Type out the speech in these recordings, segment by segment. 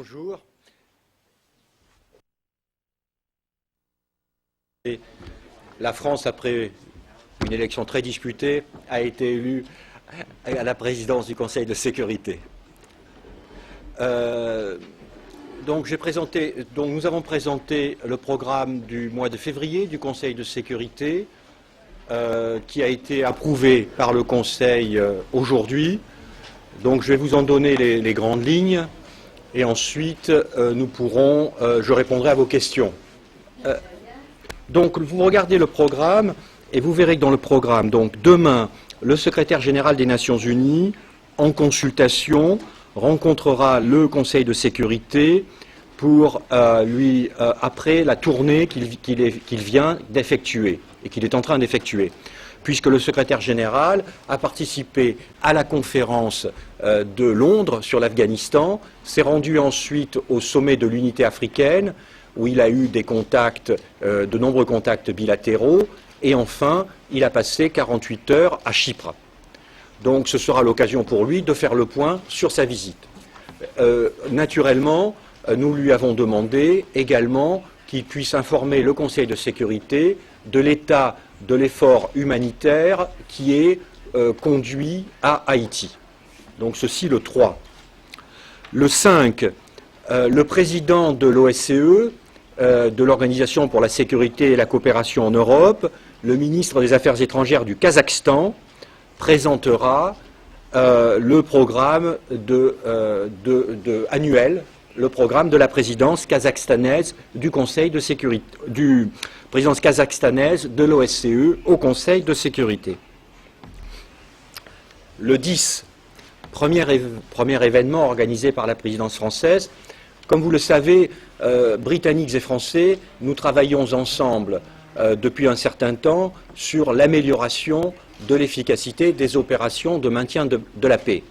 Bonjour. La France, après une élection très disputée, a été élue à la présidence du Conseil de sécurité. Donc nous avons présenté le programme du mois de février du Conseil de sécurité qui a été approuvé par le Conseil aujourd'hui. Donc je vais vous en donner les grandes lignes et ensuite je répondrai à vos questions. Donc vous regardez le programme et vous verrez que dans le programme, donc demain, le secrétaire général des Nations Unies, en consultation, rencontrera le Conseil de sécurité pour après la tournée qu'il vient d'effectuer et qu'il est en train d'effectuer, puisque le secrétaire général a participé à la conférence de Londres sur l'Afghanistan, s'est rendu ensuite au sommet de l'unité africaine, où il a eu des contacts, de nombreux contacts bilatéraux, et enfin, il a passé 48 heures à Chypre. Donc ce sera l'occasion pour lui de faire le point sur sa visite. Naturellement, nous lui avons demandé également qu'il puisse informer le Conseil de sécurité de l'état de l'effort humanitaire qui est conduit à Haïti. Donc ceci le 3. Le 5, le président de l'OSCE, de l'Organisation pour la sécurité et la coopération en Europe, le ministre des Affaires étrangères du Kazakhstan, présentera le programme annuel, le programme de la présidence kazakhstanaise du Conseil de sécurité, présidence kazakhstanaise de l'OSCE au Conseil de sécurité. Le 10, premier événement organisé par la présidence française. Comme vous le savez, Britanniques et Français, nous travaillons ensemble depuis un certain temps sur l'amélioration de l'efficacité des opérations de maintien de la paix.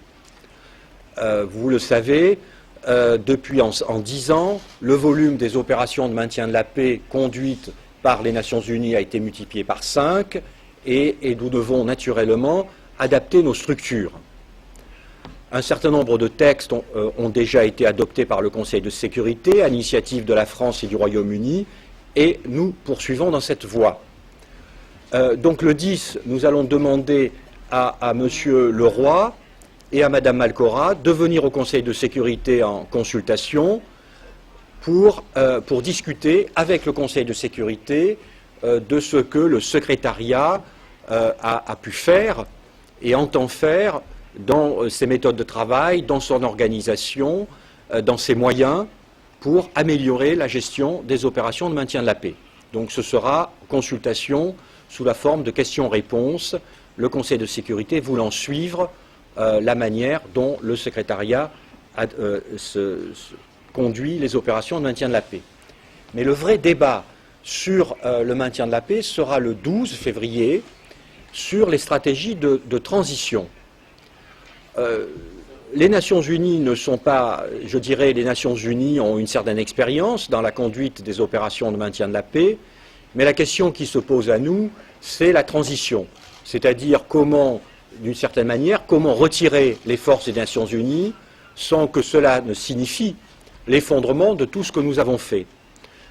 Vous le savez, depuis en 10 ans, le volume des opérations de maintien de la paix conduites par les Nations Unies a été multiplié par 5 et nous devons naturellement adapter nos structures. Un certain nombre de textes ont déjà été adoptés par le Conseil de sécurité à l'initiative de la France et du Royaume-Uni et nous poursuivons dans cette voie. Donc le 10, nous allons demander à M. Leroy et à Mme Malcorra de venir au Conseil de sécurité en consultation pour discuter avec le Conseil de sécurité de ce que le secrétariat a pu faire et entend faire dans ses méthodes de travail, dans son organisation, dans ses moyens, pour améliorer la gestion des opérations de maintien de la paix. Donc ce sera consultation sous la forme de questions-réponses, le Conseil de sécurité voulant suivre la manière dont le secrétariat conduit les opérations de maintien de la paix. Mais le vrai débat sur le maintien de la paix sera le 12 février sur les stratégies de transition. Les Nations Unies ne sont pas, je dirais, les Nations Unies ont une certaine expérience dans la conduite des opérations de maintien de la paix, mais la question qui se pose à nous, c'est la transition, c'est-à-dire comment, d'une certaine manière, comment retirer les forces des Nations Unies sans que cela ne signifie l'effondrement de tout ce que nous avons fait.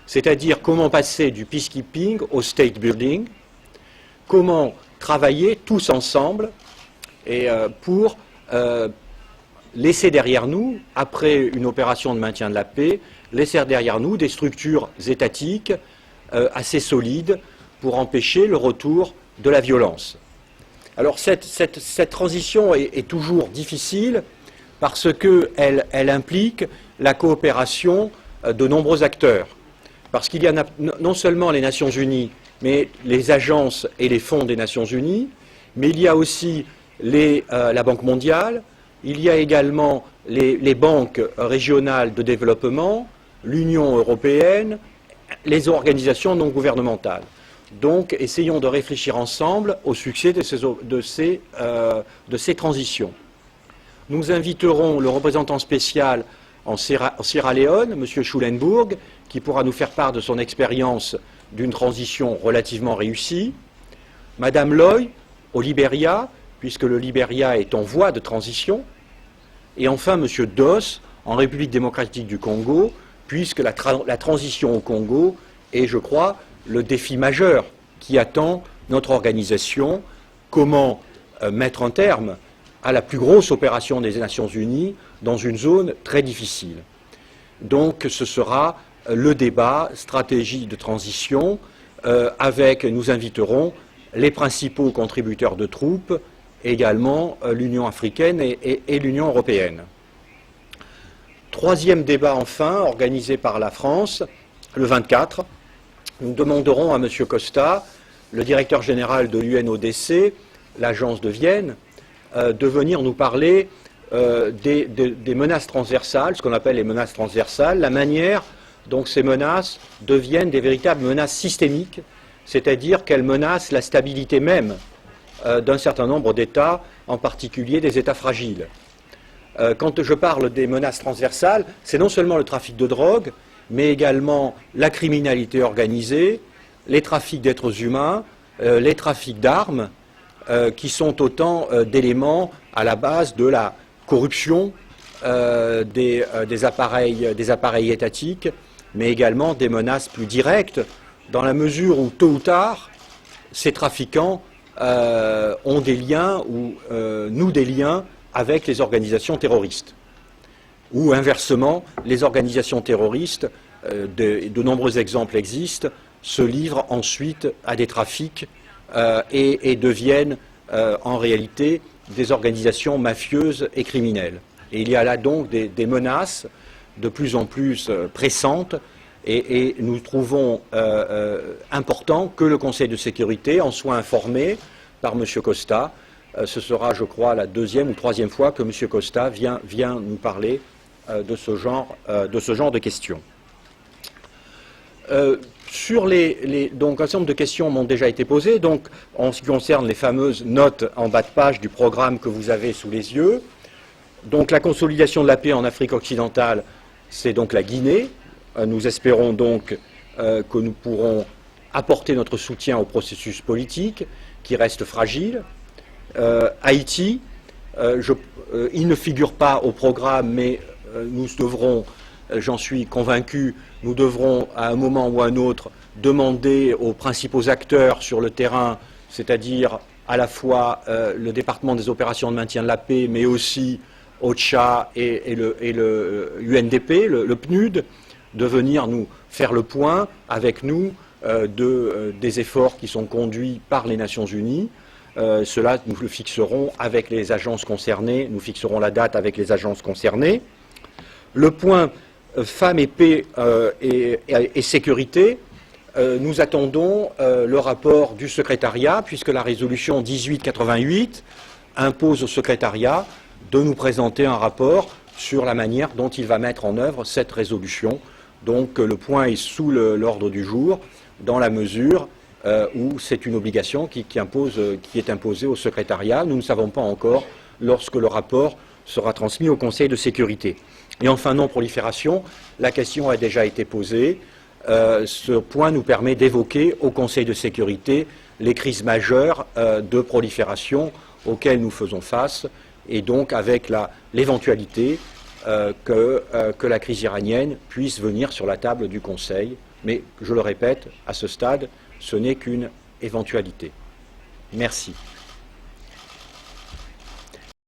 C'est-à-dire comment passer du peacekeeping au state building, comment travailler tous ensemble et pour laisser derrière nous, après une opération de maintien de la paix, laisser derrière nous des structures étatiques assez solides pour empêcher le retour de la violence. Alors cette transition est toujours difficile parce qu'elle implique la coopération de nombreux acteurs. Parce qu'il y a non seulement les Nations Unies, mais les agences et les fonds des Nations Unies, mais il y a aussi la Banque mondiale, il y a également les banques régionales de développement, l'Union européenne, les organisations non gouvernementales. Donc, essayons de réfléchir ensemble au succès de ces transitions. Nous inviterons le représentant spécial en Sierra Leone, M. Schulenburg, qui pourra nous faire part de son expérience d'une transition relativement réussie, Mme Loy au Libéria, puisque le Libéria est en voie de transition, et enfin M. Doss en République démocratique du Congo, puisque la transition au Congo est, je crois, le défi majeur qui attend notre organisation. Comment mettre un terme à la plus grosse opération des Nations Unies dans une zone très difficile. Donc ce sera le débat stratégie de transition nous inviterons les principaux contributeurs de troupes, également l'Union africaine et l'Union européenne. Troisième débat enfin, organisé par la France, le 24, nous demanderons à M. Costa, le directeur général de l'UNODC, l'agence de Vienne, de venir nous parler des menaces transversales, ce qu'on appelle les menaces transversales, la manière dont ces menaces deviennent des véritables menaces systémiques, c'est-à-dire qu'elles menacent la stabilité même d'un certain nombre d'États, en particulier des États fragiles. Quand je parle des menaces transversales, c'est non seulement le trafic de drogue, mais également la criminalité organisée, les trafics d'êtres humains, les trafics d'armes, qui sont autant d'éléments à la base de la corruption des appareils étatiques, mais également des menaces plus directes, dans la mesure où, tôt ou tard, ces trafiquants ont des liens ou nouent des liens avec les organisations terroristes. Ou inversement, les organisations terroristes, de nombreux exemples existent, se livrent ensuite à des trafics et deviennent en réalité des organisations mafieuses et criminelles. Et il y a là donc des menaces de plus en plus pressantes et nous trouvons important que le Conseil de sécurité en soit informé par M. Costa. Ce sera, je crois, la deuxième ou troisième fois que M. Costa vient nous parler de ce genre de questions. Donc, un certain nombre de questions m'ont déjà été posées. Donc, en ce qui concerne les fameuses notes en bas de page du programme que vous avez sous les yeux. Donc, la consolidation de la paix en Afrique occidentale, c'est donc la Guinée. Nous espérons donc que nous pourrons apporter notre soutien au processus politique qui reste fragile. Haïti, il ne figure pas au programme, mais nous devrons, j'en suis convaincu, nous devrons à un moment ou à un autre demander aux principaux acteurs sur le terrain, c'est-à-dire à la fois le département des opérations de maintien de la paix, mais aussi OCHA et le UNDP, le PNUD, de venir nous faire le point avec nous des efforts qui sont conduits par les Nations Unies. Cela, nous le fixerons avec les agences concernées, nous fixerons la date avec les agences concernées. Le point femmes et paix et sécurité, nous attendons le rapport du secrétariat, puisque la résolution 1888 impose au secrétariat de nous présenter un rapport sur la manière dont il va mettre en œuvre cette résolution. Donc le point est sous l'ordre du jour, dans la mesure où c'est une obligation qui est imposée au secrétariat. Nous ne savons pas encore lorsque le rapport sera transmis au Conseil de sécurité. Et enfin, non-prolifération, la question a déjà été posée. Ce point nous permet d'évoquer au Conseil de sécurité les crises majeures de prolifération auxquelles nous faisons face, et donc avec l'éventualité que la crise iranienne puisse venir sur la table du Conseil. Mais, je le répète, à ce stade, ce n'est qu'une éventualité. Merci.